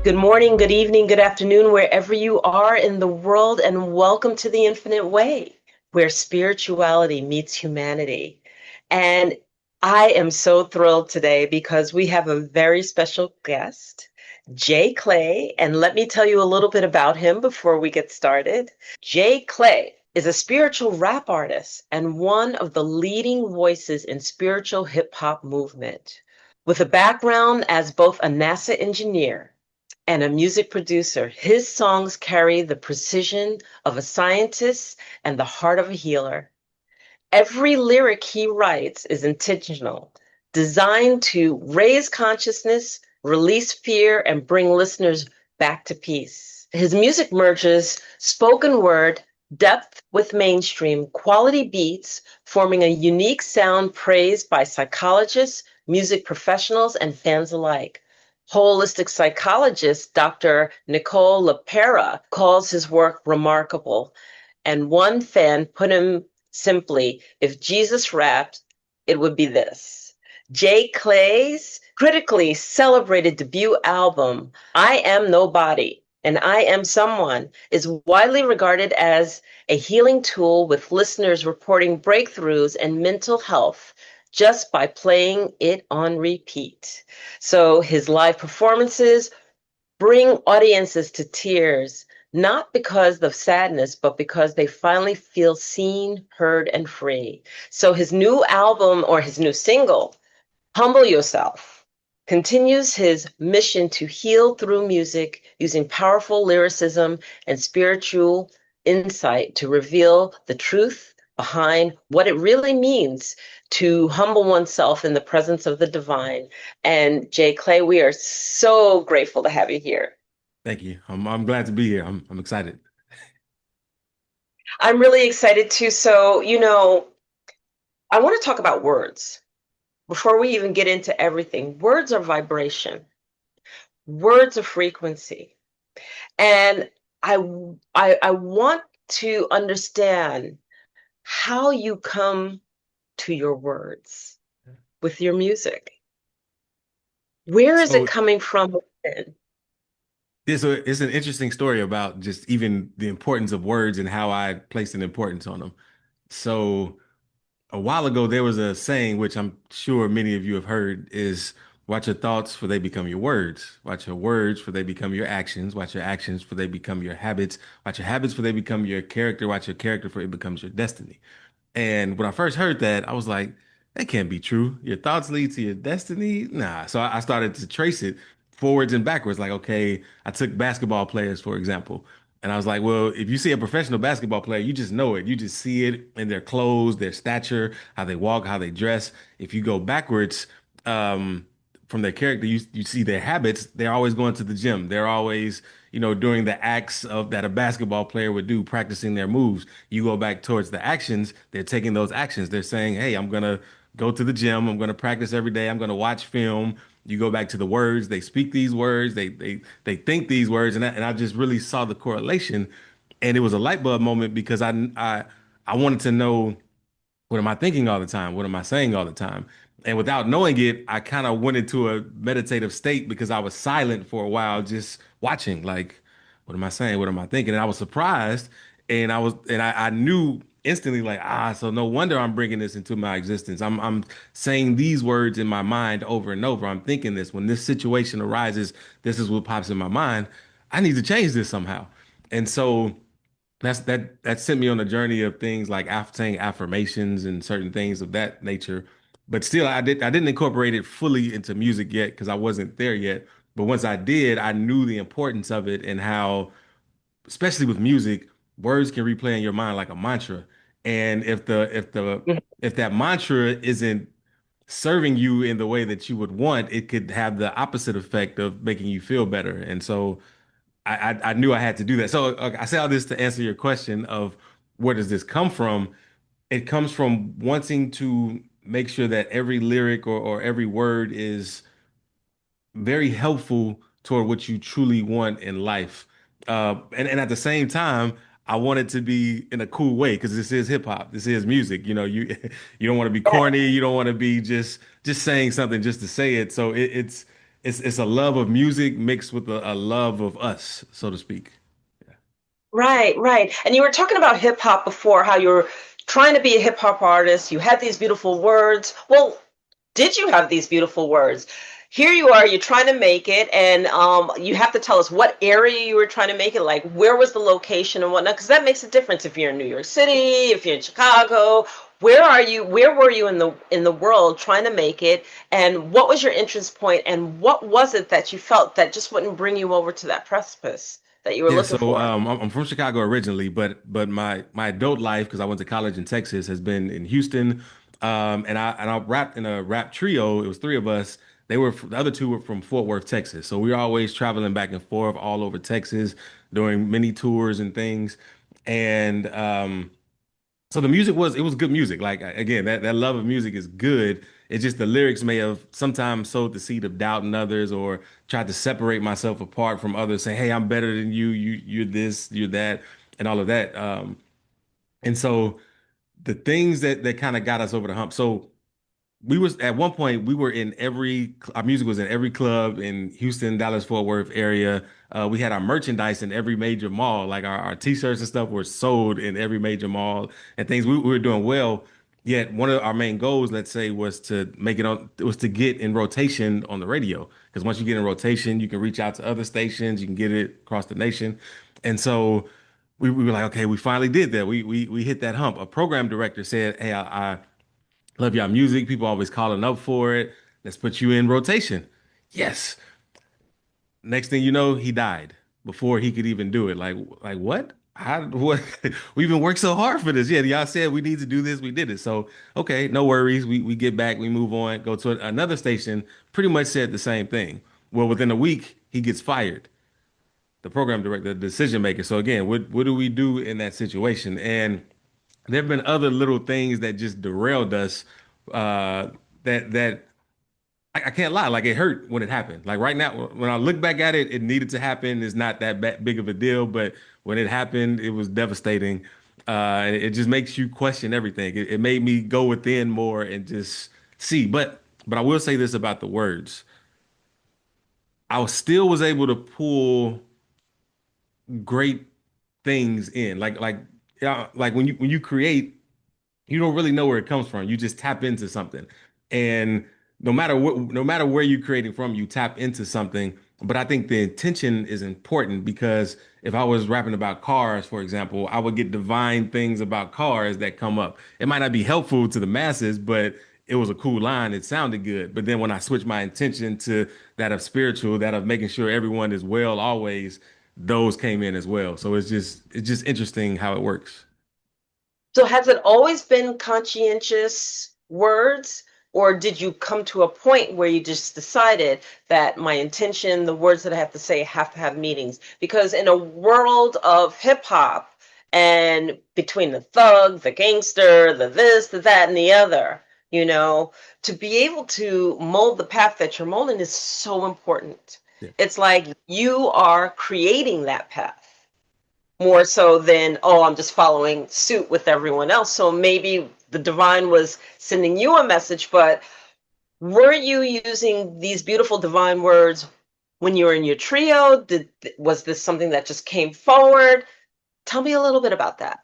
Good morning, good evening, good afternoon, wherever you are in the world, and welcome to the Infinite Way, where spirituality meets humanity. And I am so thrilled today because we have a very special guest, JClay, and let me tell you a little bit about him before we get started. JClay is a spiritual rap artist and one of the leading voices in spiritual hip hop movement. With a background as both a NASA engineer and a music producer, his songs carry the precision of a scientist and the heart of a healer. Every lyric he writes is intentional, designed to raise consciousness, release fear, and bring listeners back to peace. His music merges spoken word, depth with mainstream, quality beats, forming a unique sound praised by psychologists, music professionals, and fans alike. Holistic psychologist Dr. Nicole LePera calls his work remarkable, and one fan put him simply, if Jesus rapped, it would be this. JClay's critically celebrated debut album, I Am Nobody and I Am Someone, is widely regarded as a healing tool, with listeners reporting breakthroughs in mental health just by playing it on repeat. So his live performances bring audiences to tears, not because of sadness, but because they finally feel seen, heard, and free. So his new album, or his new single, Humble Yourself, continues his mission to heal through music using powerful lyricism and spiritual insight to reveal the truth behind what it really means to humble oneself in the presence of the divine. And JClay, we are so grateful to have you here. Thank you. I'm glad to be here. I'm excited. I'm really excited too. So, I want to talk about words before we even get into everything. Words are vibration, words are frequency. And I want to understand how you come to your words with your music. Where is it So coming from within? it's an interesting story about just even the importance of words and how I placed an importance on them. So a while ago there was a saying which I'm sure many of you have heard is watch your thoughts for they become your words. Watch your words for they become your actions. Watch your actions for they become your habits. Watch your habits for they become your character. Watch your character for it becomes your destiny. And when I first heard that, I was like, that can't be true. Your thoughts lead to your destiny? Nah. So I started to trace it forwards and backwards. Like, okay, I took basketball players, for example. And I was like, well, if you see a professional basketball player, you just know it. You just see it in their clothes, their stature, how they walk, how they dress. If you go backwards, um, from their character, you see their habits. They're always going to the gym. They're always, doing the acts of that a basketball player would do, practicing their moves. You go back towards the actions, they're taking those actions. They're saying, hey, I'm gonna go to the gym, I'm gonna practice every day, I'm gonna watch film. You go back to the words, they speak these words, they think these words, and I just really saw the correlation. And it was a light bulb moment because I wanted to know, what am I thinking all the time? What am I saying all the time? And without knowing it, I kind of went into a meditative state because I was silent for a while, just watching, like, what am I saying? What am I thinking? And I was surprised, and I knew instantly, like, so no wonder I'm bringing this into my existence. I'm saying these words in my mind over and over. I'm thinking this. When this situation arises, this is what pops in my mind. I need to change this somehow. And so that sent me on a journey of things like saying affirmations and certain things of that nature. But still, I didn't incorporate it fully into music yet because I wasn't there yet. But once I did, I knew the importance of it and how, especially with music, words can replay in your mind like a mantra. And if that mantra isn't serving you in the way that you would want, it could have the opposite effect of making you feel better. And so I knew I had to do that. So I say all this to answer your question of where does this come from? It comes from wanting to make sure that every lyric or every word is very helpful toward what you truly want in life. And at the same time, I want it to be in a cool way because this is hip hop. This is music. You don't want to be corny. You don't want to be just saying something just to say it. So it's it's a love of music mixed with a love of us, so to speak. Right, right. And you were talking about hip hop before, how you were trying to be a hip hop artist. You had these beautiful words. Well, did you have these beautiful words? Here you are, you're trying to make it, and you have to tell us what area you were trying to make it, like where was the location and whatnot, because that makes a difference if you're in New York City, if you're in Chicago. Where are you? Where were you in the world trying to make it, and what was your interest point, and what was it that you felt that just wouldn't bring you over to that precipice that you were Yeah, looking so for? I'm from Chicago originally, but my adult life, because I went to college in Texas, has been in Houston. And I rapped in a rap trio. It was three of us. The other two were from Fort Worth, Texas. So we were always traveling back and forth all over Texas, doing mini tours and things. And so the music was it was good music. Like again, that love of music is good. It's just the lyrics may have sometimes sowed the seed of doubt in others or tried to separate myself apart from others, say, hey, I'm better than you, you're this, you're that, and all of that. And so the things that kind of got us over the hump. So we was at one point we were in our music was in every club in Houston, Dallas, Fort Worth area. We had our merchandise in every major mall, like our t-shirts and stuff were sold in every major mall and things. We were doing well. Yet one of our main goals, let's say, was to get in rotation on the radio. Because once you get in rotation, you can reach out to other stations, you can get it across the nation. And so we were like, okay, we finally did that. We hit that hump. A program director said, hey, I love y'all music. People always calling up for it. Let's put you in rotation. Yes. Next thing you know, he died before he could even do it. Like what? How what we even worked so hard for this. Yeah, y'all said we need to do this. We did it. So okay, no worries. We get back, we move on, go to another station, pretty much said the same thing. Well, within a week, he gets fired. The program director, the decision maker. So again, what do we do in that situation? And there have been other little things that just derailed us. That I can't lie, like it hurt when it happened. Like right now, when I look back at it, it needed to happen. It's not that big of a deal, but when it happened, it was devastating. It just makes you question everything. It made me go within more and just see. But I will say this about the words. Still was able to pull great things in. Yeah, like when you create, you don't really know where it comes from. You just tap into something. And no matter where you're creating from, you tap into something. But I think the intention is important because if I was rapping about cars, for example, I would get divine things about cars that come up. It might not be helpful to the masses, but it was a cool line. It sounded good. But then when I switch my intention to that of spiritual, that of making sure everyone is well always, those came in as well. So it's just interesting how it works. So has it always been conscientious words, or did you come to a point where you just decided that my intention, the words that I have to have meanings? Because in a world of hip hop and between the thug, the gangster, the this, the that, and the other, you know, to be able to mold the path that you're molding is so important. Yeah. It's like you are creating that path more so than, oh, I'm just following suit with everyone else. So maybe the divine was sending you a message, but were you using these beautiful divine words when you were in your trio? Was this something that just came forward? Tell me a little bit about that.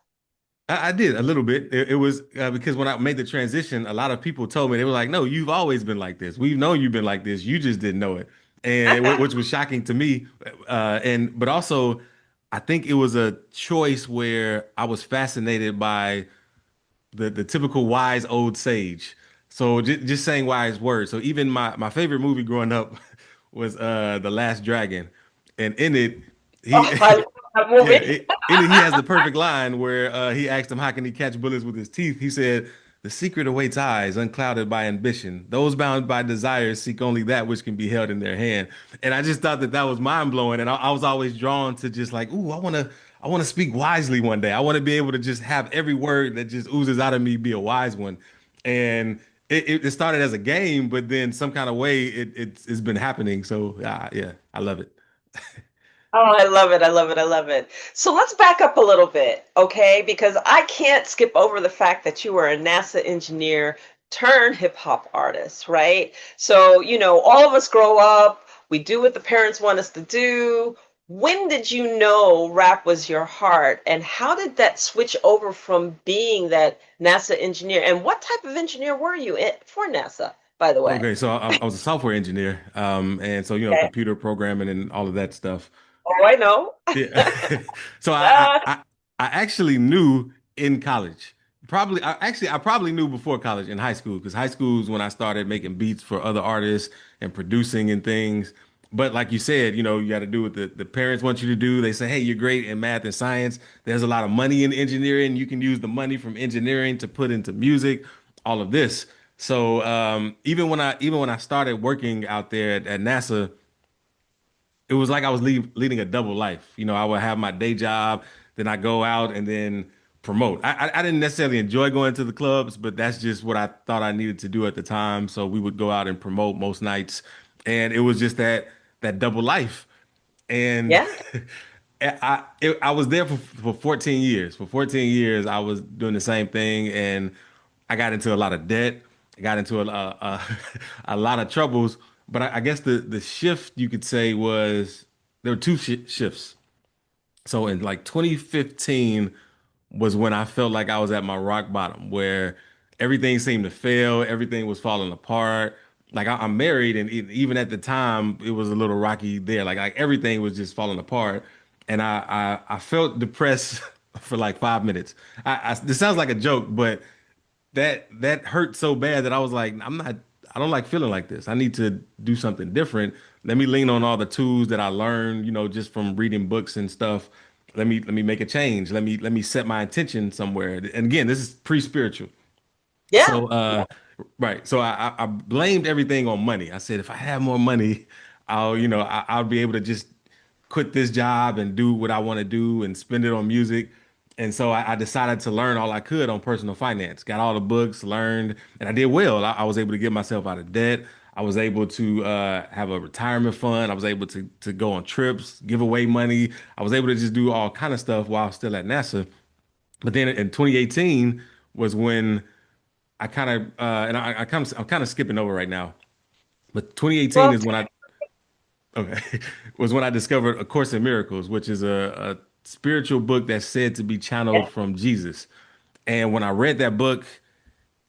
I did a little bit. It was because when I made the transition, a lot of people told me they were like, "No, you've always been like this. We've known you've been like this. You just didn't know it," and which was shocking to me. And but also, I think it was a choice where I was fascinated by the typical wise old sage. So just saying wise words. So even my favorite movie growing up was The Last Dragon, and in it he Oh, I love that yeah, movie. in it he has the perfect line where he asked him how can he catch bullets with his teeth. He said, "The secret awaits eyes unclouded by ambition. Those bound by desires seek only that which can be held in their hand." And I just thought that that was mind blowing, and I was always drawn to just like, ooh, I want to speak wisely one day. I want to be able to just have every word that just oozes out of me be a wise one. And it started as a game, but then some kind of way it's been happening. So yeah, I love it. Oh, I love it. I love it. I love it. So let's back up a little bit, okay? Because I can't skip over the fact that you were a NASA engineer turn hip hop artists, right? So, all of us grow up, we do what the parents want us to do. When did you know rap was your heart? And how did that switch over from being that NASA engineer? And what type of engineer were you for NASA, by the way? Okay, so I was a software engineer, and so Okay. computer programming and all of that stuff. Oh, I know. Yeah. So Ah, I actually knew in college. I probably knew before college in high school because high school is when I started making beats for other artists and producing and things. But like you said, you got to do what the parents want you to do. They say, hey, you're great in math and science. There's a lot of money in engineering. You can use the money from engineering to put into music, all of this. So even when I started working out there at NASA, it was like I was leading a double life. I would have my day job, then I go out and then promote. I didn't necessarily enjoy going to the clubs, but that's just what I thought I needed to do at the time. So we would go out and promote most nights, and it was just that double life. And yeah. I was there for 14 years. For 14 years, I was doing the same thing, and I got into a lot of debt. I got into a lot of troubles. But I guess the shift you could say was there were two shifts. So in like 2015 was when I felt like I was at my rock bottom, where everything seemed to fail, everything was falling apart. Like I'm married, and even at the time, it was a little rocky there. Like everything was just falling apart, and I felt depressed for like 5 minutes. This sounds like a joke, but that hurt so bad that I was like, I don't like feeling like this. I need to do something different. Let me lean on all the tools that I learned, just from reading books and stuff. Let me make a change. Let me set my intention somewhere. And again, this is pre-spiritual. Yeah. So right. So I blamed everything on money. I said if I have more money, I'll be able to just quit this job and do what I want to do and spend it on music. And so I decided to learn all I could on personal finance. Got all the books, learned, and I did well. I was able to get myself out of debt. I was able to have a retirement fund. I was able to go on trips, give away money. I was able to just do all kind of stuff while I was still at NASA. But then in 2018 was when I kind of and I'm kind of skipping over right now. But 2018 Well, is when I okay was when I discovered A Course in Miracles, which is a spiritual book that's said to be channeled from Jesus. And when I read that book,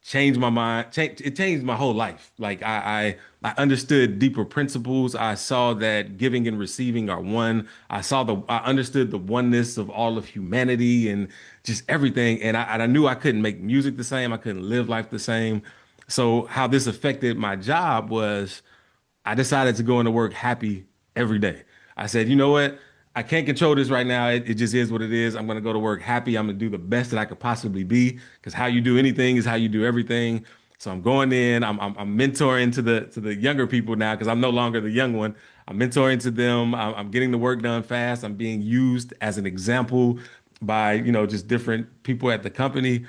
changed my mind. It changed my whole life. Like I understood deeper principles. I saw that giving and receiving are one. I understood the oneness of all of humanity and just everything. And I knew I couldn't make music the same. I couldn't live life the same. So how this affected my job was I decided to go into work happy every day. I said, you know what? I can't control this right now. It just is what it is. I'm going to go to work happy. I'm going to do the best that I could possibly be because how you do anything is how you do everything. So I'm going in. I'm mentoring to the younger people now because I'm no longer the young one. I'm mentoring to them. I'm getting the work done fast. I'm being used as an example by just different people at the company.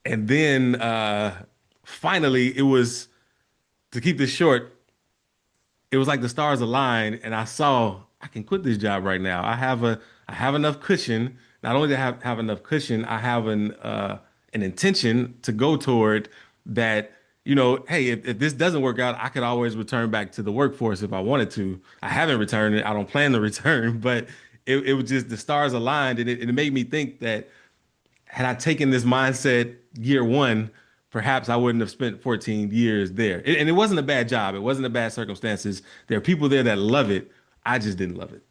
And then finally, it was to keep this short, it was like the stars aligned and I saw I can quit this job right now. I have enough cushion. Not only do I have enough cushion, I have an intention to go toward that, hey, if this doesn't work out, I could always return back to the workforce if I wanted to. I haven't returned it. I don't plan to return, but it was just the stars aligned and it made me think that had I taken this mindset year one, perhaps I wouldn't have spent 14 years there. And it wasn't a bad job. It wasn't a bad circumstances. There are people there that love it. I just didn't love it.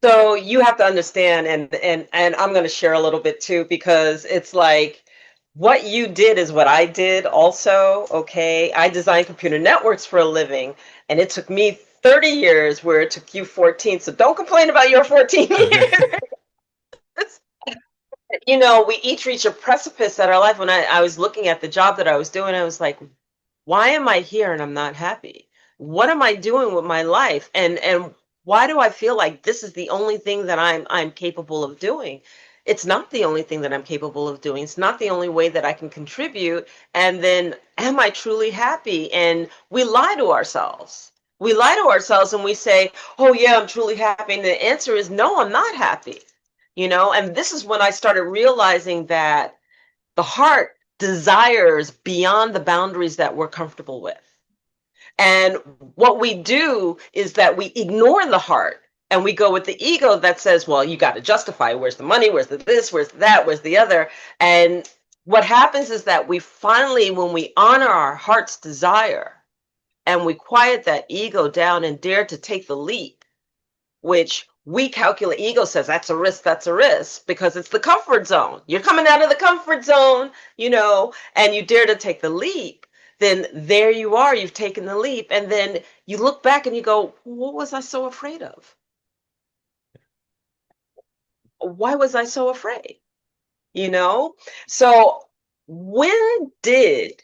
so you have to understand, and I'm going to share a little bit too, because it's like what you did is what I did also. Okay. I design computer networks for a living, and it took me 30 years where it took you 14. So don't complain about your 14 Okay. years. We each reach a precipice at our life. When I was looking at the job that I was doing, I was like, why am I here and I'm not happy? What am I doing with my life? And why do I feel like this is the only thing that I'm capable of doing? It's not the only thing that I'm capable of doing. It's not the only way that I can contribute. And then am I truly happy? And we lie to ourselves. We lie to ourselves and we say, "Oh yeah, I'm truly happy." And the answer is no, I'm not happy. And this is when I started realizing that the heart desires beyond the boundaries that we're comfortable with. And what we do is that we ignore the heart and we go with the ego that says, well, you got to justify, where's the money, where's the this, where's that, where's the other. And what happens is that we finally, when we honor our heart's desire and we quiet that ego down and dare to take the leap, which we calculate, ego says that's a risk because it's the comfort zone. You're coming out of the comfort zone, and you dare to take the leap, then there you are, you've taken the leap. And then you look back and you go, what was I so afraid of? Why was I so afraid? So when did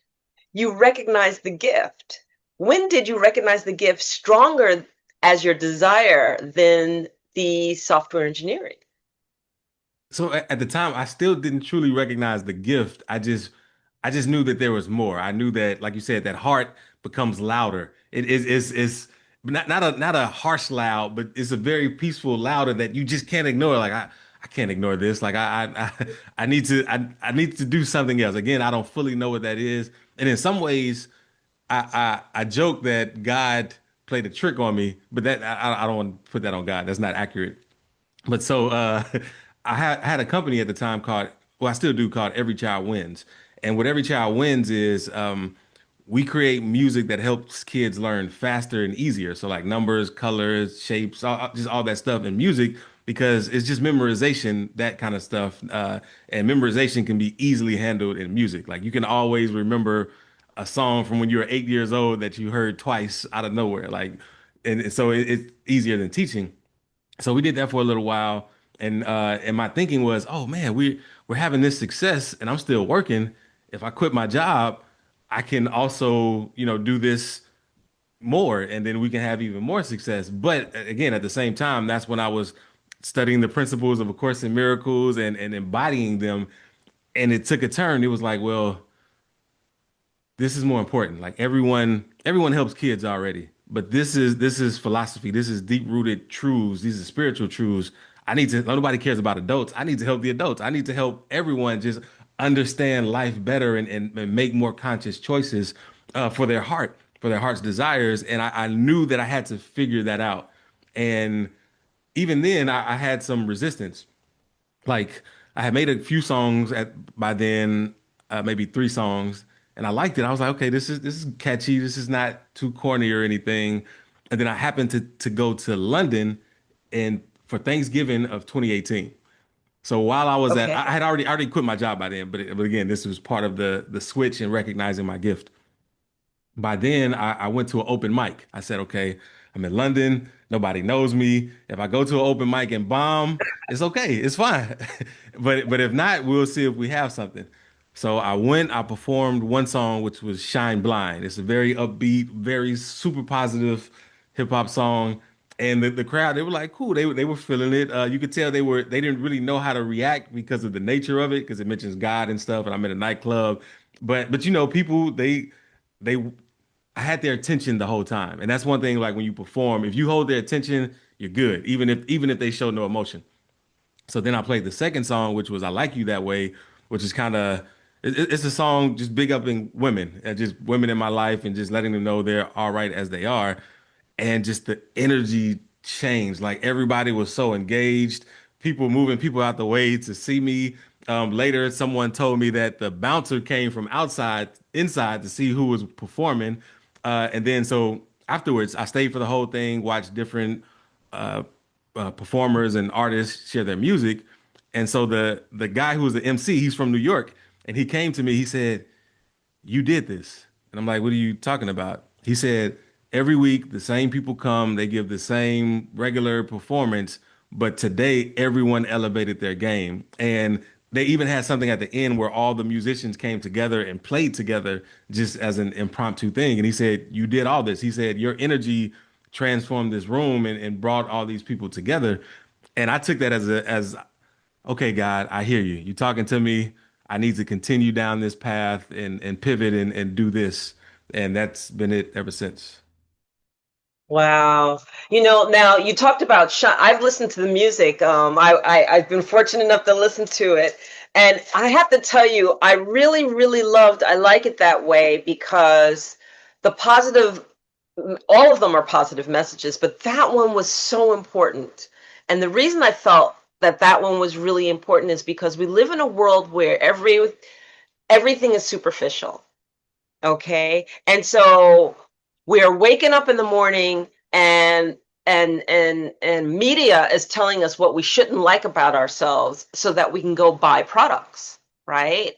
you recognize the gift? When did you recognize the gift stronger as your desire than the software engineering? So at the time, I still didn't truly recognize the gift. I just knew that there was more. I knew that, like you said, that heart becomes louder. It is it's not a harsh loud, but it's a very peaceful louder that you just can't ignore. Like I can't ignore this. Like I need to I need to do something else. Again, I don't fully know what that is. And in some ways, I joke that God played a trick on me, but that I don't want to put that on God. That's not accurate. But so I had a company at the time called, well, I still do, called Every Child Wins. And what Every Child Wins is we create music that helps kids learn faster and easier. So like numbers, colors, shapes, just all that stuff in music because it's just memorization, that kind of stuff. And memorization can be easily handled in music. Like you can always remember a song from when you were 8 years old that you heard twice out of nowhere. Like, and so it's easier than teaching. So we did that for a little while, and my thinking was, oh man, we're having this success, and I'm still working. If I quit my job, I can also, do this more, and then we can have even more success. But again, at the same time, that's when I was studying the principles of A Course in Miracles and embodying them, and it took a turn. It was like, well, this is more important. Like everyone helps kids already, but this is philosophy. This is deep rooted truths. These are spiritual truths. I need to. Nobody cares about adults. I need to help the adults. I need to help everyone just understand life better and make more conscious choices for their heart, for their heart's desires. And I knew that I had to figure that out. And even then, I had some resistance. Like I had made a few songs by then, maybe three songs, and I liked it. I was like, okay, this is catchy. This is not too corny or anything. And then I happened to go to London and for Thanksgiving of 2018. So while I was Okay. I had already quit my job by then, but again, this was part of the switch in recognizing my gift. By then, I went to an open mic. I said, okay, I'm in London. Nobody knows me. If I go to an open mic and bomb, it's okay. It's fine. But if not, we'll see if we have something. So I went, I performed one song, which was Shine Blind. It's a very upbeat, very super positive hip hop song. And the crowd, they were like, cool. They were feeling it. You could tell they didn't really know how to react because of the nature of it, because it mentions God and stuff, and I'm in a nightclub. But people they I had their attention the whole time. And that's one thing, like when you perform, if you hold their attention, you're good, even if they show no emotion. So then I played the second song, which was I Like You That Way, which is kind of it's a song just big up in women, just women in my life and just letting them know they're all right as they are. And just the energy changed. Like everybody was so engaged, people moving people out the way to see me. Later, someone told me that the bouncer came from inside to see who was performing. And then so afterwards, I stayed for the whole thing, watched different uh, performers and artists share their music. And so the guy who was the MC, he's from New York, and he came to me. He said, "You did this," and I'm like, "What are you talking about?" He said, "Every week the same people come, they give the same regular performance, but today everyone elevated their game, and they even had something at the end where all the musicians came together and played together just as an impromptu thing." And he said, "You did all this." He said, "Your energy transformed this room and brought all these people together." And I took that as okay, God, I hear you. You're talking to me. I need to continue down this path and pivot and do this. And that's been it ever since. Wow. Now you talked about I've listened to the music. I've been fortunate enough to listen to it. And I have to tell you, I really, really I like it that way because the positive, all of them are positive messages, but that one was so important. And the reason I felt that that one was really important is because we live in a world where everything is superficial. Okay. And so we're waking up in the morning and media is telling us what we shouldn't like about ourselves so that we can go buy products, right?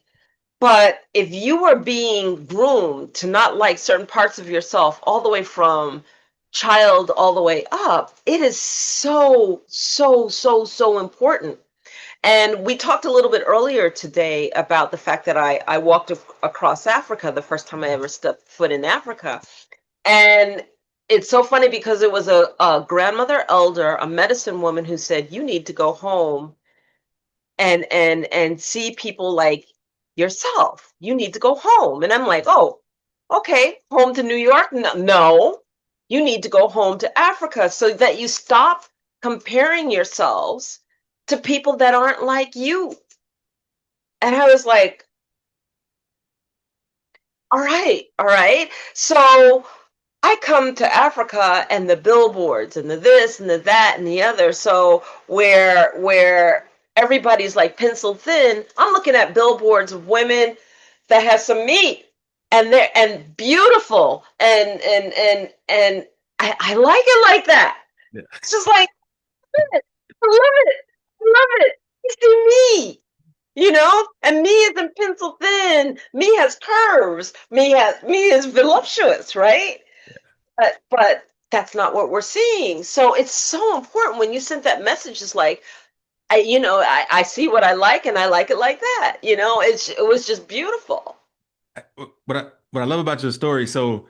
But if you are being groomed to not like certain parts of yourself all the way from child all the way up, it is so, so, so, so important. And we talked a little bit earlier today about the fact that I walked across Africa the first time I ever stepped foot in Africa. And it's so funny because it was a grandmother elder, a medicine woman who said, you need to go home and see people like yourself. You need to go home. And I'm like, oh, okay, home to New York? No, no, you need to go home to Africa so that you stop comparing yourselves to people that aren't like you. And I was like, all right, all right. So I come to Africa and the billboards and the this and the that and the other. So where everybody's like pencil thin, I'm looking at billboards of women that have some meat and they're and beautiful and I like it like that. Yeah. It's just like I love it. I love it. You see me. And me isn't pencil thin. Me has curves. Me is voluptuous, right? But that's not what we're seeing. So it's so important when you sent that message. It's like I see what I like and I like it like that. It was just beautiful. What I love about your story, so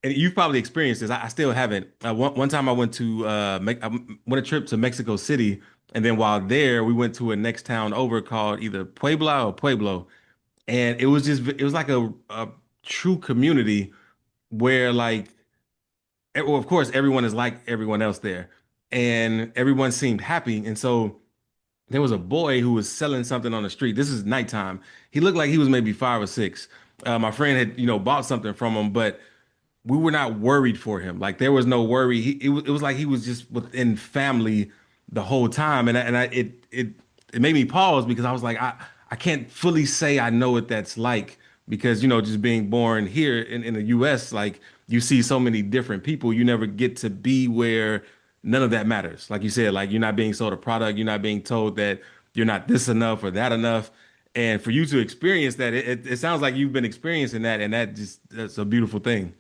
and you've probably experienced this. I still haven't. One time I went to I went a trip to Mexico City, and then while there, we went to a next town over called either Puebla or Pueblo, and it was like a true community where like well, of course everyone is like everyone else there, and everyone seemed happy, and so there was a boy who was selling something on the street. This is nighttime. He looked like he was maybe 5 or 6. My friend had, bought something from him, but we were not worried for him. Like there was no worry. It was like he was just within family the whole time, and it made me pause because I was like, I can't fully say I know what that's like because just being born here in the U.S. like you see so many different people, you never get to be where none of that matters. Like you said, like you're not being sold a product, you're not being told that you're not this enough or that enough. And for you to experience that, it sounds like you've been experiencing that, and that's a beautiful thing.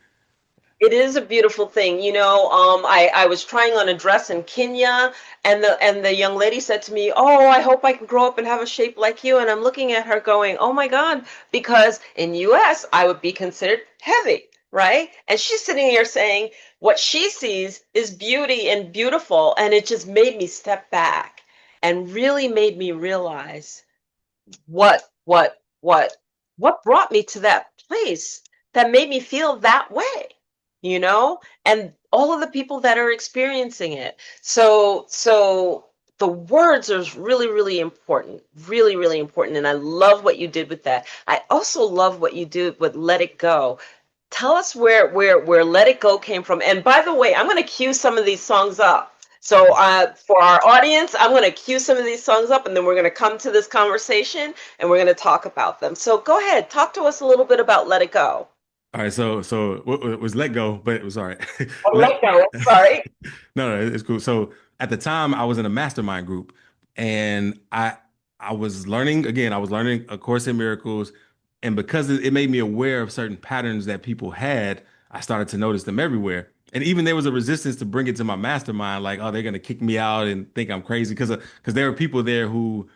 It is a beautiful thing. I was trying on a dress in Kenya and the young lady said to me, oh, I hope I can grow up and have a shape like you. And I'm looking at her going, oh my God, because in US, I would be considered heavy, right? And she's sitting here saying what she sees is beauty and beautiful. And it just made me step back and really made me realize what brought me to that place that made me feel that way, and all of the people that are experiencing it. So the words are really, really important, really, really important. And I love what you did with that. I also love what you did with Let It Go. Tell us where Let It Go came from. And by the way, I'm going to cue some of these songs up. So for our audience, I'm going to cue some of these songs up, and then we're going to come to this conversation, and we're going to talk about them. So go ahead, talk to us a little bit about Let It Go. All right, so it was let go, but it was all right. Oh, Let Let Go, sorry. No, it's cool. So at the time, I was in a mastermind group, and I was learning again. I was learning A Course in Miracles, and because it made me aware of certain patterns that people had, I started to notice them everywhere. And even there was a resistance to bring it to my mastermind, like, oh, they're gonna kick me out and think I'm crazy because there were people there who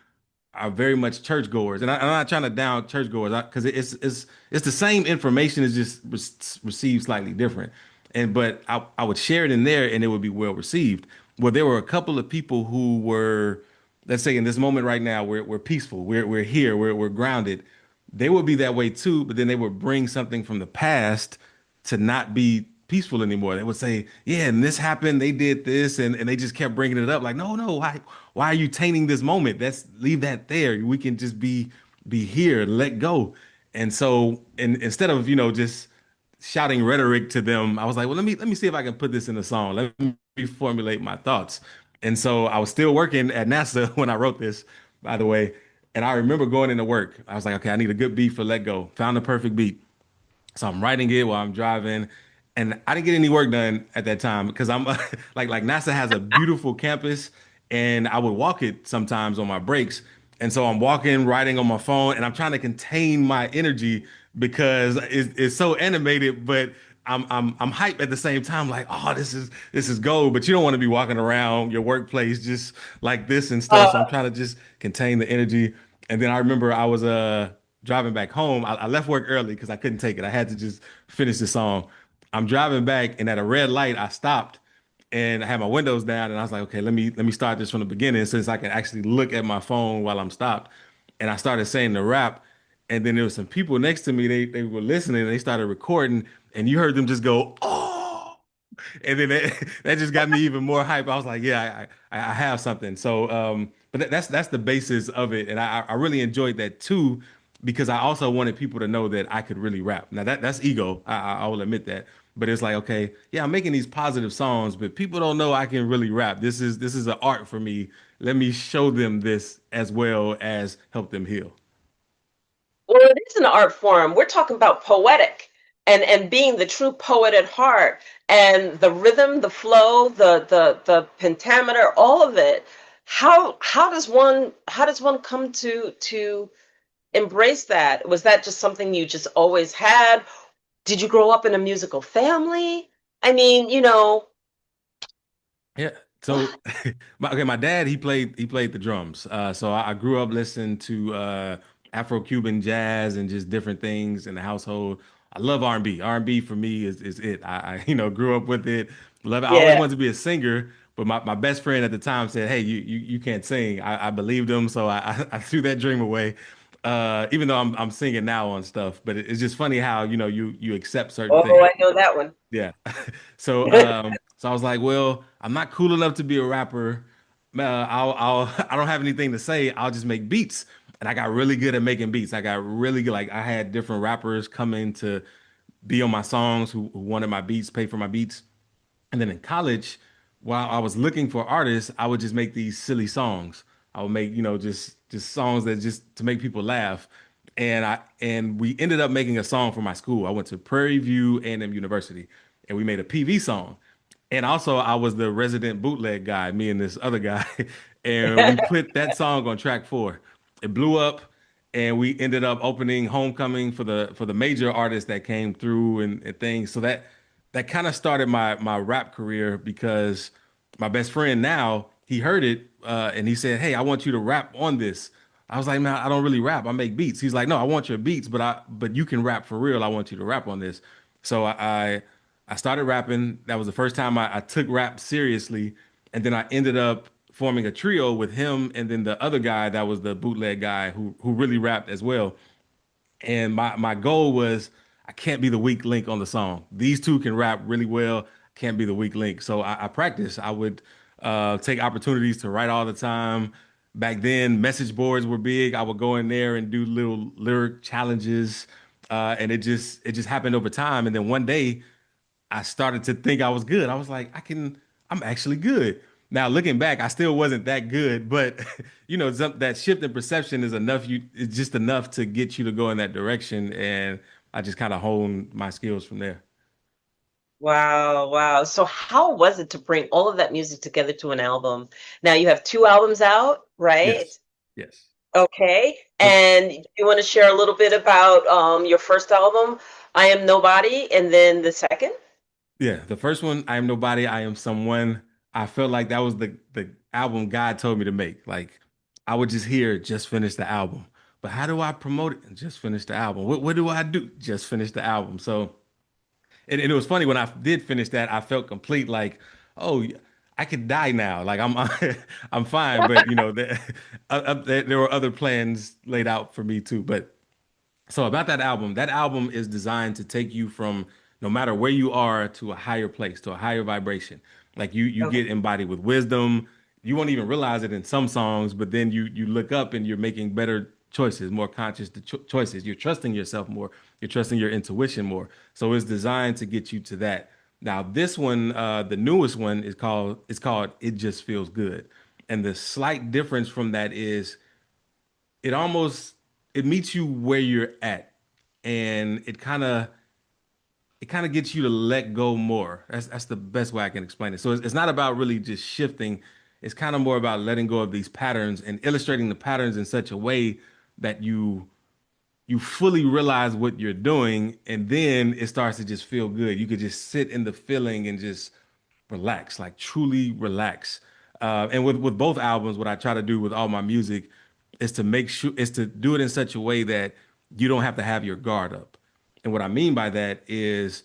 are very much churchgoers, and I'm not trying to down churchgoers because it's the same information, it's just received slightly different. But I would share it in there, and it would be well received. Well, there were a couple of people who were, let's say, in this moment right now, we're peaceful, we're here, we're grounded. They would be that way too, but then they would bring something from the past to not be peaceful anymore. They would say, yeah, and this happened, they did this, and they just kept bringing it up. Like, no, no, why are you tainting this moment? That's leave that there. We can just be here, let go. And so, and instead of, just shouting rhetoric to them, I was like, well, let me see if I can put this in a song. Let me reformulate my thoughts. And so I was still working at NASA when I wrote this, by the way. And I remember going into work. I was like, okay, I need a good beat for Let Go. Found the perfect beat. So I'm writing it while I'm driving, and I didn't get any work done at that time because I'm like NASA has a beautiful campus, and I would walk it sometimes on my breaks. And so I'm walking, writing on my phone, and I'm trying to contain my energy because it's so animated, but I'm hyped at the same time, like, oh, this is gold. But you don't want to be walking around your workplace just like this and stuff. So I'm trying to just contain the energy. And then I remember I was driving back home. I left work early because I couldn't take it. I had to just finish the song. I'm driving back, and at a red light, I stopped and I had my windows down, and I was like, okay, let me start this from the beginning since I can actually look at my phone while I'm stopped. And I started saying the rap, and then there was some people next to me. They were listening. And they started recording, and you heard them just go, oh, and then that just got me even more hype. I was like, yeah, I have something. So, but that's the basis of it, and I really enjoyed that too, because I also wanted people to know that I could really rap. Now that's ego. I will admit that, but it's like, okay, yeah, I'm making these positive songs, but people don't know I can really rap. This is an art for me. Let me show them this as well as help them heal. Well, it is an art form. We're talking about poetic and being the true poet at heart, and the rhythm, the flow, the pentameter, all of it. How does one come to embrace that? Was that just something you just always had? Did you grow up in a musical family? I mean, Yeah. what? So my dad he played the drums. So I grew up listening to Afro-Cuban jazz and just different things in the household. I love R&B. R&B for me is it. I grew up with it. Love it. I always Yeah. wanted to be a singer, but my best friend at the time said, "Hey, you can't sing." I believed him, so I threw that dream away. Even though I'm singing now on stuff, but it's just funny how you accept certain Oh, things. I know that one. Yeah. So I was like, well, I'm not cool enough to be a rapper. I don't have anything to say. I'll just make beats. And I got really good at making beats. I got really good. Like I had different rappers come in to be on my songs who wanted my beats, pay for my beats. And then in college, while I was looking for artists, I would just make these silly songs. I would make, just songs that just to make people laugh. And we ended up making a song for my school. I went to Prairie View A&M University, and we made a PV song. And also, I was the resident bootleg guy, me and this other guy, and we put that song on track four. It blew up, and we ended up opening homecoming for the major artists that came through and things. So that kind of started my rap career because my best friend now he heard it and he said, "Hey, I want you to rap on this." I was like, "Man, I don't really rap. I make beats." He's like, "No, I want your beats, but you can rap for real. I want you to rap on this." So I started rapping. That was the first time I took rap seriously, and then I ended up forming a trio with him and then the other guy that was the bootleg guy who really rapped as well. And my goal was I can't be the weak link on the song. These two can rap really well. Can't be the weak link. So I practiced. I would take opportunities to write all the time. Back then, message boards were big. I would go in there and do little lyric challenges, and it just happened over time. And then one day, I started to think I was good. I was like, I'm actually good. Now looking back, I still wasn't that good, but that shift in perception is enough. It's just enough to get you to go in that direction, and I just kind of honed my skills from there. Wow, wow. So how was it to bring all of that music together to an album? Now you have two albums out, right? Yes, yes. Okay. So And you want to share a little bit about your first album, I Am Nobody, and then the second? yeah, the first one, I am nobody, I am someone. I felt like that was the album God told me to make. Like I would just hear, just finish the album. But how do I promote it? Just finish the album. What do I do? Just finish the album. So. And it was funny when I did finish that, I felt complete like, oh, I could die now. Like I'm I'm fine, but there were other plans laid out for me too. But so about that album is designed to take you from no matter where you are, to a higher place, to a higher vibration. Like you Okay. get embodied with wisdom. You won't even realize it in some songs, but then you look up and you're making better choices, more conscious choices. You're trusting yourself more. You're trusting your intuition more. So it's designed to get you to that. Now this one, the newest one is called It Just Feels Good. And the slight difference from that is it almost it meets you where you're at, and it kind of gets you to let go more. That's the best way I can explain it. So it's not about really just shifting. It's kind of more about letting go of these patterns and illustrating the patterns in such a way that you fully realize what you're doing, and then it starts to just feel good. You could just sit in the feeling and just relax, like truly relax. And with both albums, what I try to do with all my music is to make sure is to do it in such a way that you don't have to have your guard up. And what I mean by that is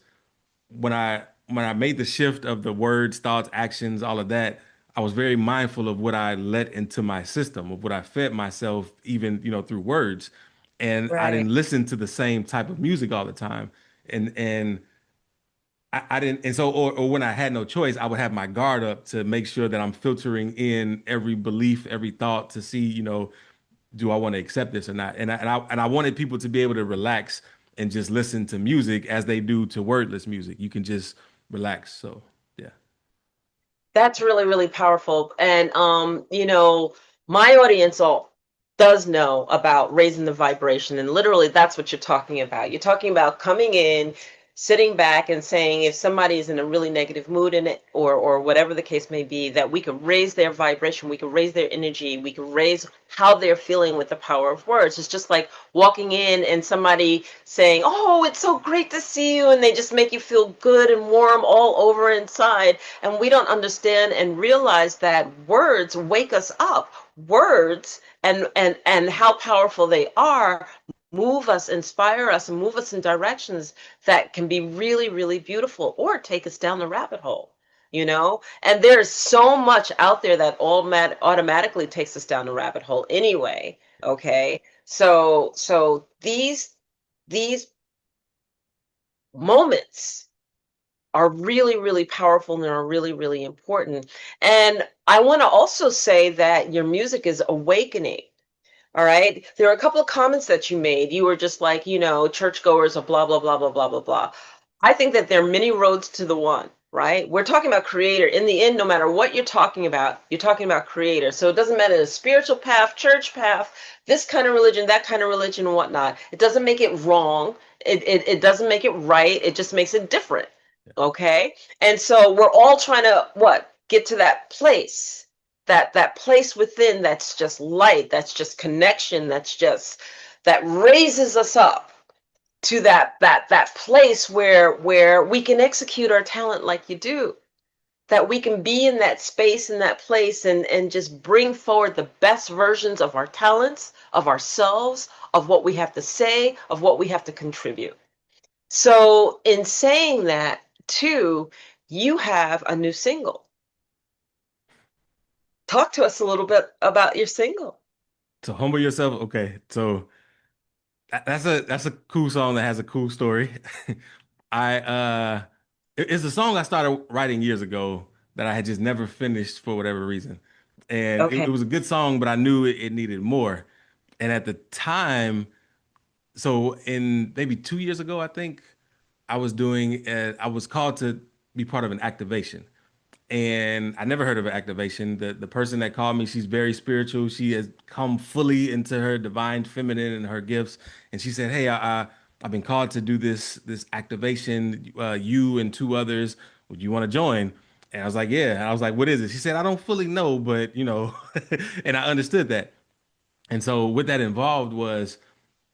when I made the shift of the words, thoughts, actions, all of that, I was very mindful of what I let into my system, of what I fed myself, even through words. And I Right. didn't listen to the same type of music all the time. And I didn't, and so, or when I had no choice, I would have my guard up to make sure that I'm filtering in every belief, every thought to see, do I want to accept this or not? And I wanted people to be able to relax and just listen to music as they do to wordless music. You can just relax. So yeah. That's really, really powerful. And my audience all does know about raising the vibration. And literally that's what you're talking about. You're talking about coming in, sitting back and saying if somebody is in a really negative mood in it or whatever the case may be, that we could raise their vibration, we could raise their energy, we could raise how they're feeling with the power of words. It's just like walking in and somebody saying, "Oh, it's so great to see you," and they just make you feel good and warm all over inside. And we don't understand and realize that words wake us up. Words and how powerful they are move us, inspire us, and move us in directions that can be really, really beautiful or take us down the rabbit hole. And there's so much out there that automatically takes us down the rabbit hole anyway. Okay. So these moments are really, really powerful and are really, really important. And I want to also say that your music is awakening. All right. There are a couple of comments that you made. You were just like, churchgoers are blah, blah, blah, blah, blah, blah, blah. I think that there are many roads to the one, right? We're talking about creator. In the end, no matter what you're talking about creator. So it doesn't matter the spiritual path, church path, this kind of religion, that kind of religion, and whatnot. It doesn't make it wrong. It doesn't make it right. It just makes it different. Okay. And so we're all trying to what? Get to that place, that place within that's just light, that's just connection, that raises us up to that place where we can execute our talent like you do, that we can be in that space, in that place, and just bring forward the best versions of our talents, of ourselves, of what we have to say, of what we have to contribute. So in saying that too, you have a new single. Talk to us a little bit about your single. To humble yourself. Okay. So that's a cool song that has a cool story. It's a song I started writing years ago that I had just never finished for whatever reason. And it Okay. was a good song, but I knew it needed more. And at the time, so in maybe 2 years ago, I think I was called to be part of an activation. And I never heard of an activation. The person that called me, she's very spiritual. She has come fully into her divine feminine and her gifts. And she said, "Hey, I've been called to do this activation. You and two others. Would you want to join?" And I was like, "Yeah." And I was like, "What is it?" She said, "I don't fully know, but and I understood that. And so what that involved was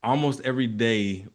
almost every day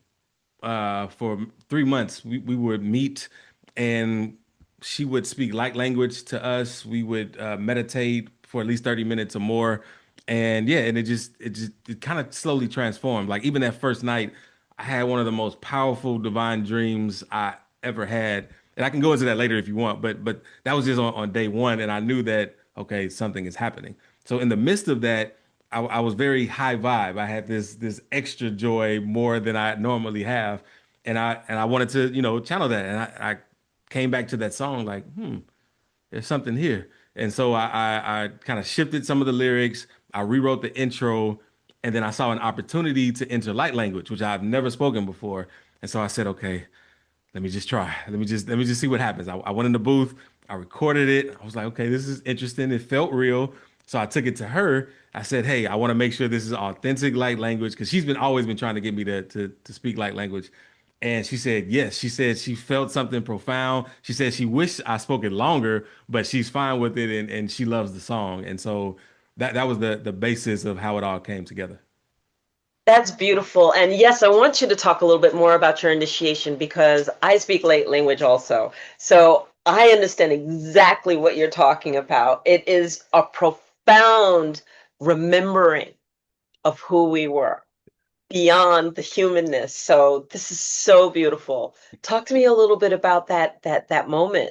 for 3 months, we would meet and she would speak light language to us. We would meditate for at least 30 minutes or more. And yeah, and it kind of slowly transformed. Like even that first night, I had one of the most powerful divine dreams I ever had. And I can go into that later if you want, but that was just on day one. And I knew that, okay, something is happening. So in the midst of that, I was very high vibe. I had this extra joy more than I normally have. and I wanted to, channel that. And I came back to that song like, there's something here. And so I kind of shifted some of the lyrics. I rewrote the intro, and then I saw an opportunity to enter light language, which I've never spoken before. And so I said, okay, let me just try. Let me just see what happens. I went in the booth, I recorded it. I was like, okay, this is interesting. It felt real. So I took it to her. I said, hey, I want to make sure this is authentic light language because she's been always been trying to get me to speak light language. And she said, yes. She said she felt something profound. She said she wished I spoke it longer, but she's fine with it and she loves the song. And so that was the basis of how it all came together. That's beautiful. And yes, I want you to talk a little bit more about your initiation because I speak late language also. So I understand exactly what you're talking about. It is a profound remembering of who we were beyond the humanness. So this is so beautiful. Talk to me a little bit about that moment.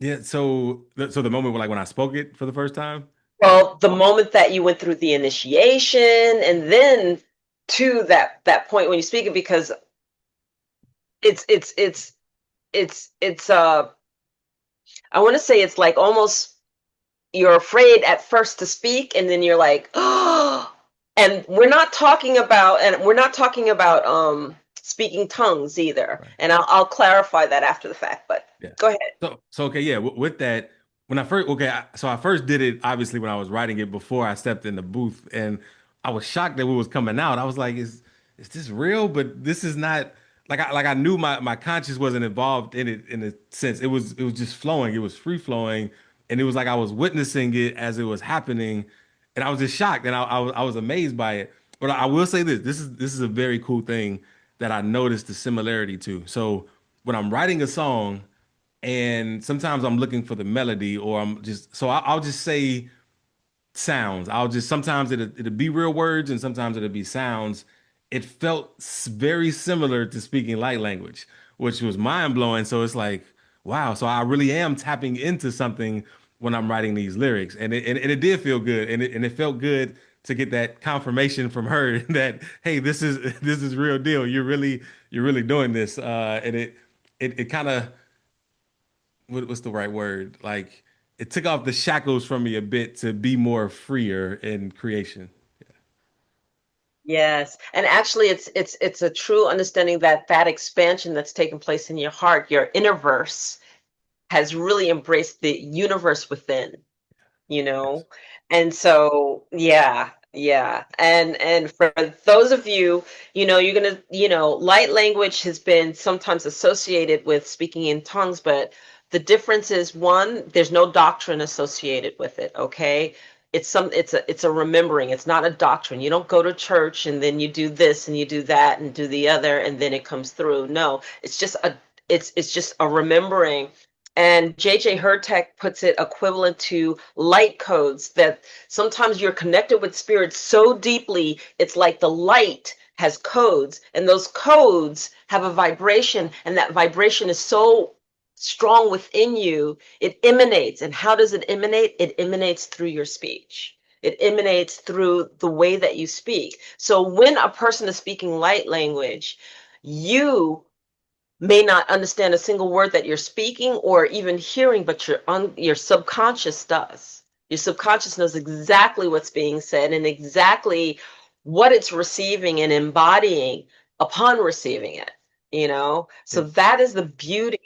Yeah. So the moment when I spoke it for the first time. Well, the moment that you went through the initiation and then to that point when you speak it, because it's it's it's it's I want to say it's like almost you're afraid at first to speak and then you're like, oh, and we're not talking about speaking tongues either, Right. and I'll clarify that after the fact, but Yeah. go ahead. So okay, yeah. With that, when I first okay, so I first did it obviously when I was writing it before I stepped in the booth, and I was shocked that it was coming out. I was like, is this real? But this is not like I knew my conscience wasn't involved in it in a sense. It was just flowing. It was free flowing, and it was like I was witnessing it as it was happening, and I was just shocked, and I was amazed by it. But I will say this: this is a very cool thing that I noticed the similarity to. So when I'm writing a song and sometimes I'm looking for the melody or I'm just so I'll just say sounds. I'll just sometimes it'll be real words and sometimes it'll be sounds. It felt very similar to speaking light language, which was mind blowing. So it's like, wow. So I really am tapping into something when I'm writing these lyrics, and it did feel good, and it felt good to get that confirmation from her that hey, this is real deal. You're really doing this, and it kind of what's the right word? Like it took off the shackles from me a bit to be more freer in creation. Yes, and actually it's a true understanding that that expansion that's taken place in your heart, your inner verse, has really embraced the universe within, you Yes. know. And so yeah, and for those of you, you're gonna, light language has been sometimes associated with speaking in tongues, but the difference is, one, there's no doctrine associated with it. Okay, it's a remembering. It's not a doctrine. You don't go to church and then you do this and you do that and do the other and then it comes through. No, it's just a remembering. And JJ Hurtak puts it equivalent to light codes, that sometimes you're connected with spirit so deeply, it's like the light has codes, and those codes have a vibration, and that vibration is so strong within you, it emanates. And how does it emanate? It emanates through your speech. It emanates through the way that you speak. So when a person is speaking light language, you may not understand a single word that you're speaking or even hearing, but your subconscious does. Your subconscious knows exactly what's being said and exactly what it's receiving and embodying upon receiving it, Yeah. So that is the beauty.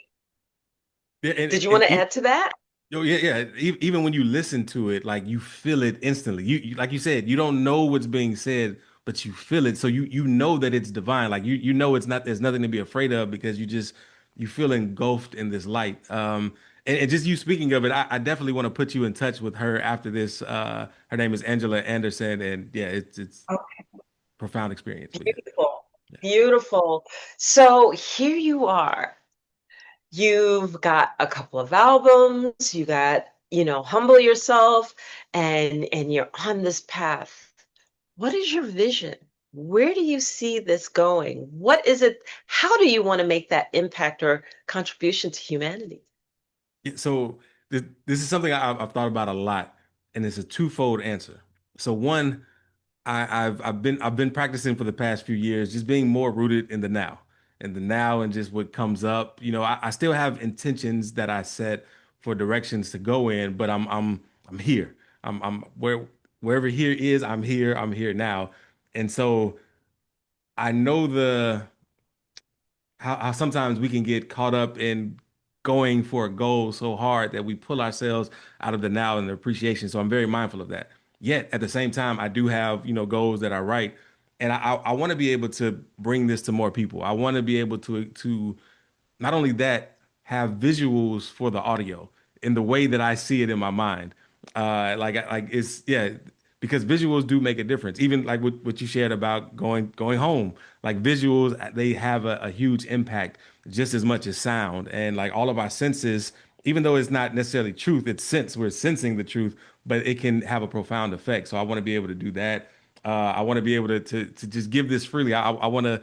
Yeah, Did you want to and add to that? oh, yeah, yeah. Even when you listen to it, like you feel it instantly. Like you said, you don't know what's being said, but you feel it. So you know that it's divine. Like you know it's not. There's nothing to be afraid of because you feel engulfed in this light. And just you speaking of it, I definitely want to put you in touch with her after this. Her name is Angela Anderson, and yeah, it's Oh, profound experience. But yeah, beautiful. yeah. Beautiful. So here you are. You've got a couple of albums, you got, Humble Yourself, and you're on this path. What is your vision? Where do you see this going? What is it? How do you want to make that impact or contribution to humanity? So this is something I've thought about a lot, and it's a twofold answer. So one. I've been practicing for the past few years, just being more rooted in the now. and the now and just what comes up. I still have intentions that I set for directions to go in, but I'm here. I'm wherever here is, I'm here. I'm here now. And so I know how sometimes we can get caught up in going for a goal so hard that we pull ourselves out of the now and the appreciation. So I'm very mindful of that. Yet at the same time, I do have, goals that I write, and I want to be able to bring this to more people. I want to be able to not only that, have visuals for the audio in the way that I see it in my mind. Like it's yeah, because visuals do make a difference. Even like what you shared about going home, like visuals, they have a huge impact just as much as sound. And like all of our senses, even though it's not necessarily truth, it's sense. We're sensing the truth, but it can have a profound effect. So I want to be able to do that. I want to be able to just give this freely. I want to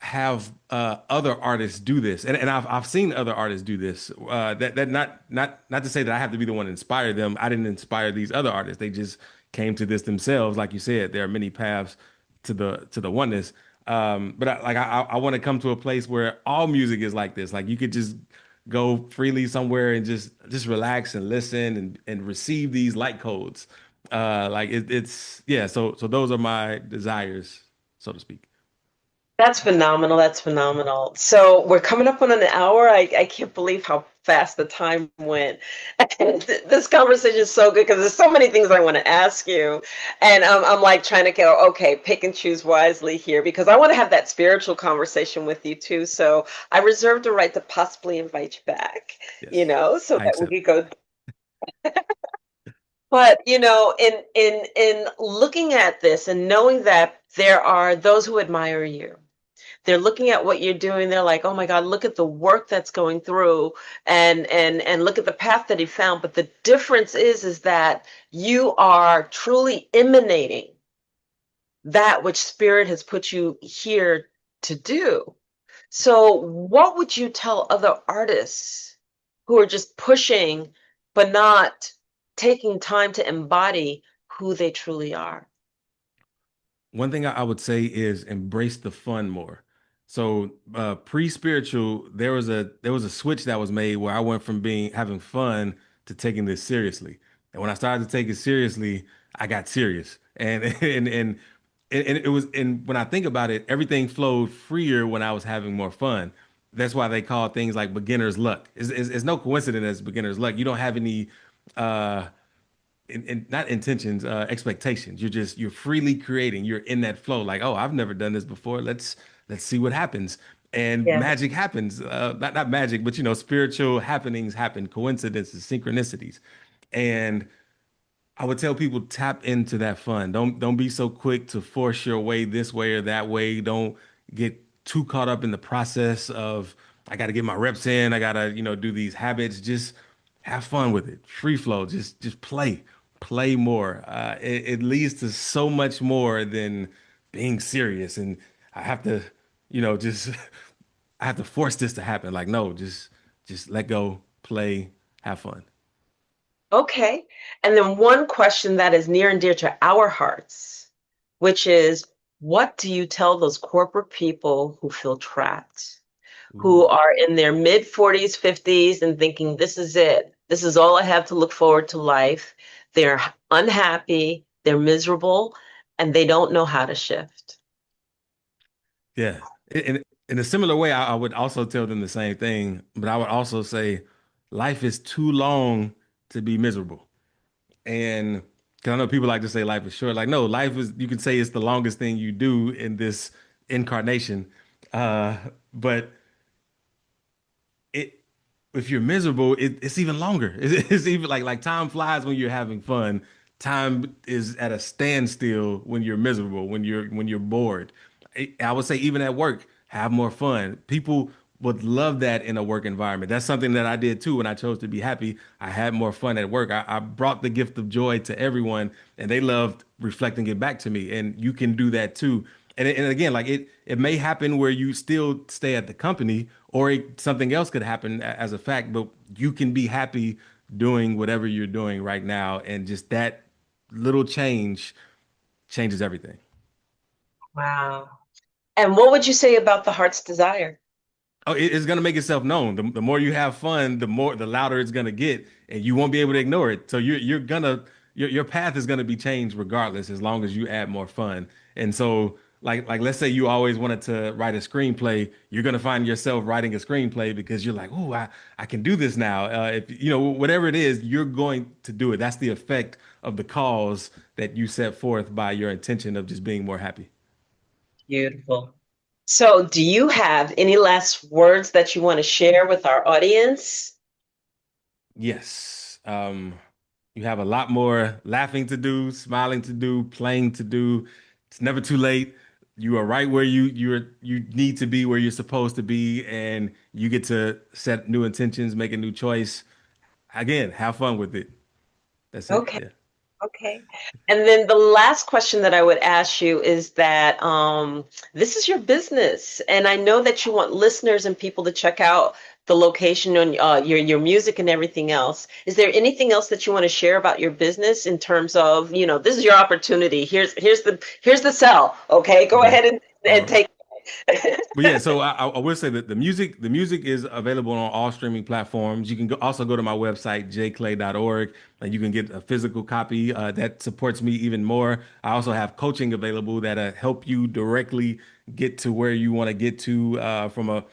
have other artists do this, and I've seen other artists do this. That not to say that I have to be the one to inspire them. I didn't inspire these other artists. They just came to this themselves. Like you said, there are many paths to the oneness. But I want to come to a place where all music is like this. Like you could just go freely somewhere and just relax and listen and receive these light codes. It's yeah. So those are my desires, so to speak. That's phenomenal. That's phenomenal. So we're coming up on an hour. I can't believe how fast the time went. And this conversation is so good because there's so many things I want to ask you. And I'm like trying to go, okay, pick and choose wisely here because I want to have that spiritual conversation with you too. So I reserve the right to possibly invite you back, Yes, so I that we accept. could go. But in looking at this and knowing that there are those who admire you, they're looking at what you're doing. They're like, oh my God, look at the work that's going through and look at the path that he found. But the difference is that you are truly emanating that which spirit has put you here to do. So what would you tell other artists who are just pushing but not taking time to embody who they truly are? One thing I would say is embrace the fun more. So pre-spiritual, there was a switch that was made where I went from being having fun to taking this seriously. And when I started to take it seriously, I got serious. And and it was and when I think about it, everything flowed freer when I was having more fun. That's why they call things like beginner's luck. It's no coincidence as beginner's luck. You don't have any uh not intentions, expectations. You're freely creating. You're in that flow. Like, oh, I've never done this before. Let's see what happens. And Yeah. magic happens. Not magic, but spiritual happenings happen, coincidences, synchronicities. And I would tell people tap into that fun. Don't be so quick to force your way this way or that way. Don't get too caught up in the process of I got to get my reps in. I got to, do these habits. Just have fun with it. Free flow. Just play more. It leads to so much more than being serious. And I have to, just I have to force this to happen. Like, no, just let go, play, have fun. Okay. And then one question that is near and dear to our hearts, which is what do you tell those corporate people who feel trapped, Ooh. who are in their mid 40s, 50s, and thinking, this is it? This is all I have to look forward to life. They're unhappy, they're miserable, and they don't know how to shift. Yeah. In a similar way, I would also tell them the same thing, but I would also say life is too long to be miserable. And because I know people like to say life is short. Like, no, life is, you can say it's the longest thing you do in this incarnation. Uh, but it if you're miserable, it's even longer. It's even like time flies when you're having fun. Time is at a standstill when you're miserable, when you're bored. I would say even at work, have more fun. People would love that in a work environment. That's something that I did too when I chose to be happy. I had more fun at work. I brought the gift of joy to everyone, and they loved reflecting it back to me. And you can do that too. And again, like it may happen where you still stay at the company, or something else could happen as a fact, but you can be happy doing whatever you're doing right now, and just that little change changes everything. Wow. And what would you say about the heart's desire? Oh, it's gonna make itself known. The more you have fun, the louder it's gonna get, and you won't be able to ignore it. So your path is gonna be changed regardless, as long as you add more fun. And so, like let's say you always wanted to write a screenplay, you're gonna find yourself writing a screenplay because you're like, oh, I can do this now. If you know whatever it is, you're going to do it. That's the effect of the cause that you set forth by your intention of just being more happy. Beautiful. So, do you have any last words that you want to share with our audience? Yes. You have a lot more laughing to do, smiling to do, playing to do. It's never too late. You are right where you need to be, where you're supposed to be, and you get to set new intentions, make a new choice. Again, have fun with it. That's it. Okay. Yeah. Okay. And then the last question that I would ask you is that this is your business, and I know that you want listeners and people to check out the location on your music and everything else. Is there anything else that you want to share about your business in terms of, this is your opportunity. Here's the sell. Okay, go Okay. ahead and All right. take. But yeah, so I will say that the music is available on all streaming platforms. You can also go to my website, JClay.org, and you can get a physical copy that supports me even more. I also have coaching available that help you directly get to where you want to get to from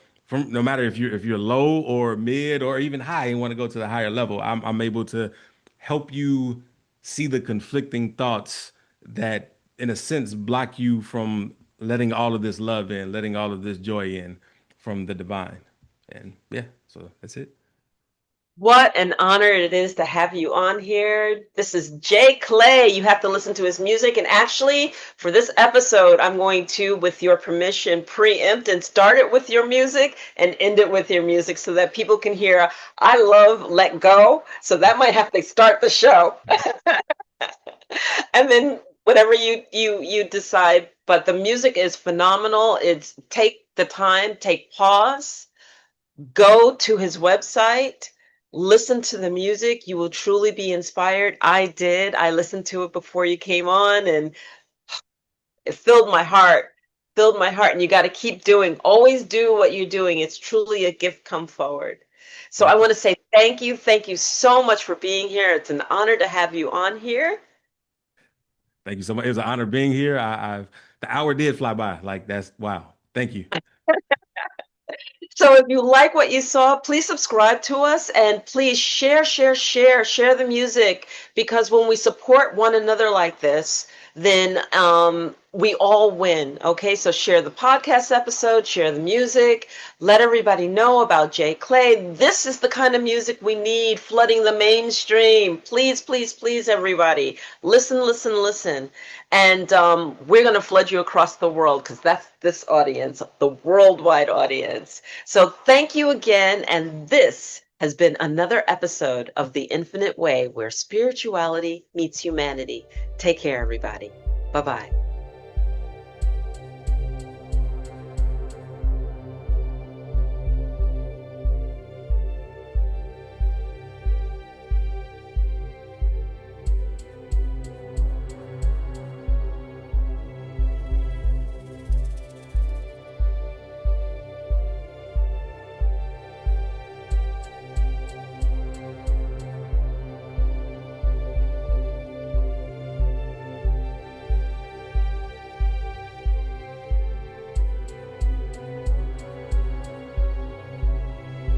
no matter if you're low or mid or even high and want to go to the higher level. I'm able to help you see the conflicting thoughts that, in a sense, block you from letting all of this love in, letting all of this joy in from the divine. And yeah, so that's it. What an honor it is to have you on here. This is JClay. You have to listen to his music. And actually, for this episode, I'm going to, with your permission, preempt and start it with your music and end it with your music so that people can hear I love Let Go. So that might have to start the show. And then whatever you decide. But the music is phenomenal. It's take the time, take pause, go to his website, listen to the music. You will truly be inspired. I did. I listened to it before you came on, and it filled my heart. Filled my heart. And you got to keep doing, always do what you're doing. It's truly a gift come forward. So I Thank you. want to say thank you. Thank you so much for being here. It's an honor to have you on here. Thank you so much. It was an honor being here. The hour did fly by. Like that's wow. Thank you. So if you like what you saw, please subscribe to us and please share the music, because when we support one another like this, then we all win. Okay, so share the podcast episode, share the music, let everybody know about JClay. This is the kind of music we need flooding the mainstream. Please, please, please, everybody, listen, listen, listen. And we're going to flood you across the world because that's this audience, the worldwide audience. So thank you again. And this has been another episode of The Infinite Way, where spirituality meets humanity. Take care, everybody. Bye bye.